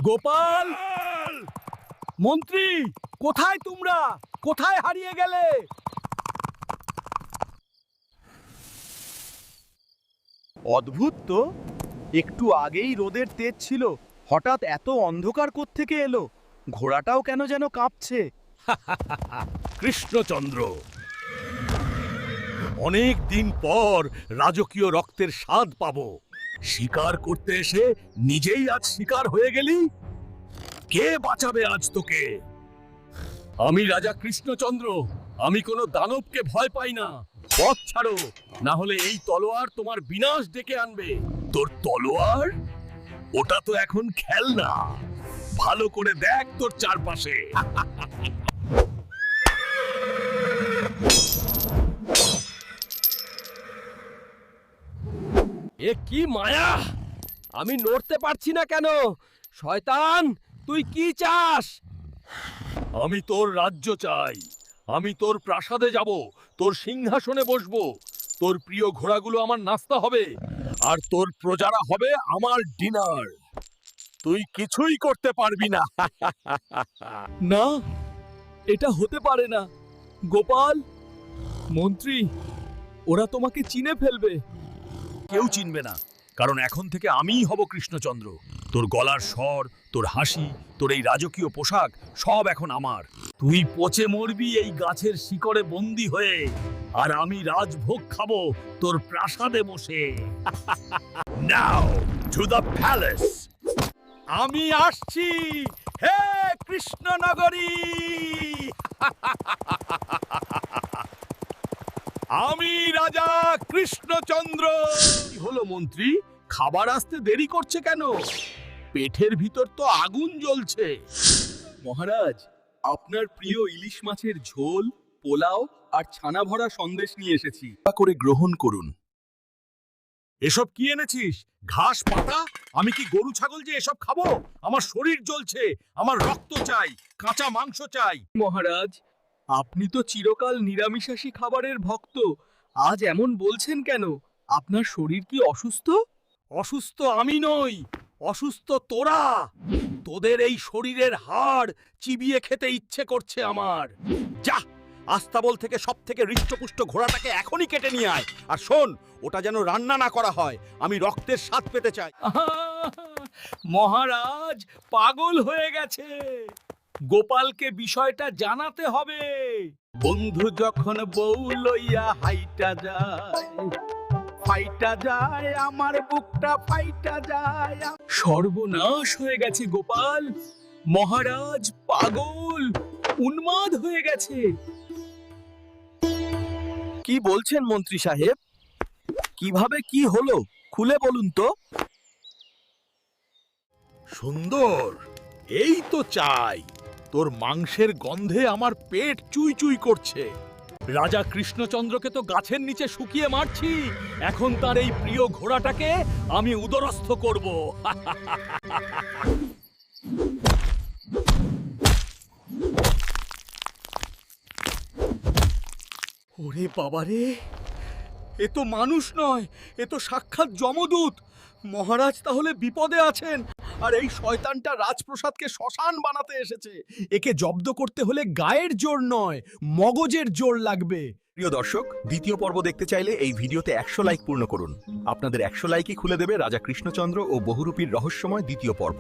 গোপাল, মন্ত্রী, কোথায় তোমরা? কোথায় হারিয়ে গেলে? অদ্ভুত তো, একটু আগেই রোদের তেজ ছিল, হঠাৎ এত অন্ধকার কোত্থেকে এলো? ঘোড়াটাও কেন যেন কাঁপছে। কৃষ্ণচন্দ্র, অনেক দিন পর রাজকীয় রক্তের স্বাদ পাবো। শিকার করতে এসে নিজেই আজ শিকার হয়ে গেলি। কে বাঁচাবে আজ তোকে? আমি রাজা কৃষ্ণচন্দ্র, আমি কোনো দানবকে ভয় পাই না। পথ ছাড়ো, না হলে এই তলোয়ার তোমার বিনাশ ডেকে আনবে। তোর তলোয়ার? ওটা তো এখন খেলনা। ভালো করে দেখ তোর চারপাশে। এ কি মায়া! আমি নড়তে পারছি না কেন? শয়তান, তুই কি চাস? আমি তোর রাজ্য চাই। আমি তোর প্রাসাদে যাব, তোর সিংহাসনে বসবো। তোর প্রিয় ঘোড়াগুলো আমার নাস্তা হবে, আর তোর প্রজারা হবে আমার ডিনার। তুই কিছুই করতে পারবি না। না, এটা হতে পারে না। গোপাল, মন্ত্রী, ওরা তোমাকে চিনে ফেলবে। কেউ চিনবে না, কারণ এখন থেকে আমিই হব কৃষ্ণচন্দ্র। তোর গলার স্বর, তোর হাসি, তোর এই রাজকীয় পোশাক সব এখন আমার। তুই পচে মরবি এই গাছের শিকড়ে বন্দী হয়ে, আর আমি রাজভোগ খাবো তোর প্রাসাদে বসে। নাও টু দ্য প্যালেস। আমি আসছি, হে কৃষ্ণনগরী! আমি রাজা কৃষ্ণচন্দ্র। কি হলো মন্ত্রী, খাবার আসতে দেরি করছে কেন? পেটের ভিতর তো আগুন জ্বলছে। মহারাজ, আপনার প্রিয় ইলিশ মাছের ঝোল, পোলাও আর ছানা ভরা সন্দেশ নিয়ে এসেছি। কৃপা করে গ্রহণ করুন। এসব কি এনেছিস? ঘাস পাতা? আমি কি গরু ছাগল যে এসব খাবো? আমার শরীর জ্বলছে, আমার রক্ত চাই, কাঁচা মাংস চাই। মহারাজ, আপনি তো চিরকাল নিরামিষাশী খাবারের ভক্ত। আজ এমন বলছেন কেন? আপনার শরীর কি অসুস্থ? অসুস্থ আমি নই, অসুস্থ তোরা। তোদের এই শরীরের হাড় চিবিয়ে খেতে ইচ্ছে করছে আমার। যা, আস্তাবল থেকে সব থেকে হৃষ্টপুষ্ট ঘোড়াটাকে এখনই কেটে নিয়ে আয়। আর শোন, ওটা যেন রান্না না করা হয়। আমি রক্তের স্বাদ পেতে চাই। মহারাজ পাগল হয়ে গেছে। গোপালকে বিষয়টা জানাতে হবে। বন্ধু যখন বউ লইয়া হাইটা যায়, ফাইটা যায়, আমার বুকটা ফাইটা যায়। সর্বনাশ হয়ে গেছে গোপাল। মহারাজ পাগল, উন্মাদ হয়ে গেছে। কি বলছেন মন্ত্রী সাহেব? কিভাবে কি হলো খুলে বলুন তো। সুন্দর, এই তো চাই। তোর মাংসের গন্ধে আমার পেট চুই চুই করছে। রাজা কৃষ্ণচন্দ্রকে তো গাছের নিচে শুকিয়ে মারছি, এখন তার এই প্রিয় ঘোড়াটাকে আমি উদরস্থ করব। ওরে বাবারে, এ তো মানুষ নয়, এ তো সাক্ষাৎ যমদূত। মহারাজ তাহলে বিপদে আছেন, আর এই শয়তানটা রাজপ্রাসাদকে শ্মশান বানাতে এসেছে। একে জব্দ করতে হলে গায়ের জোর নয়, মগজের জোর লাগবে। প্রিয় দর্শক, দ্বিতীয় পর্ব দেখতে চাইলে এই ভিডিওতে 100 লাইক পূর্ণ করুন। আপনাদের 100 লাইকই খুলে দেবে রাজা কৃষ্ণচন্দ্র ও বহুরূপীর রহস্যময় দ্বিতীয় পর্ব।